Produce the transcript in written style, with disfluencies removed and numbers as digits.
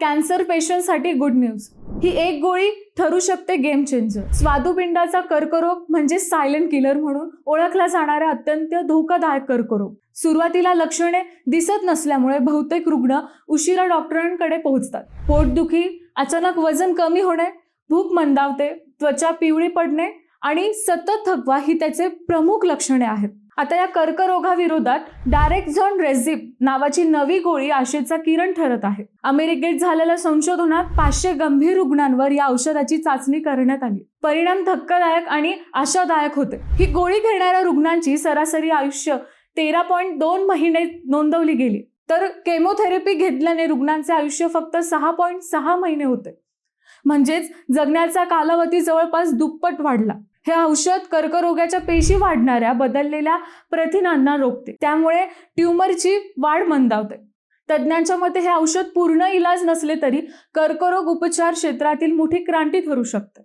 Cancer पेशंटसाठी good news. ही एक गोळी ठरू शकते गेम चेंजर. स्वादुपिंडाचा कर्करोग म्हणजे सायलेंट किलर म्हणून ओळखला जाणारा अत्यंत धोकादायक कर्करोग. सुरुवातीला लक्षणे दिसत नसल्यामुळे बहुतेक रुग्ण उशिरा डॉक्टरांकडे पोहोचतात. पोटदुखी, अचानक वजन कमी होणे, भूक मंदावते, त्वचा पिवळी पडणे आणि सतत थकवा ही त्याचे प्रमुख लक्षणे आहेत. आता या कर्करोगाविरोधात डायरेक्झोन नावाची नवी गोळी आशेचा किरण ठरत आहे. अमेरिकेत झालेल्या संशोधनात 500 गंभीर रुग्णांवर या औषधाची चाचणी करण्यात आली. परिणाम धक्कादायक आणि आशादायक होते. ही गोळी घेणाऱ्या रुग्णांची सरासरी आयुष्य 13.2 महिने नोंदवली गेली, तर केमोथेरपी घेतल्याने रुग्णांचे आयुष्य फक्त 6.6 महिने होते. म्हणजेच जगण्याचा कालावधी जवळपास दुप्पट वाढला. हे औषध कर्करोगाच्या पेशी वाढणाऱ्या बदललेल्या प्रथिनांना रोखते, त्यामुळे ट्यूमरची वाढ मंदावते. तज्ज्ञांच्या मते हे औषध पूर्ण इलाज नसले तरी कर्करोग उपचार क्षेत्रातील मोठी क्रांती ठरू शकते.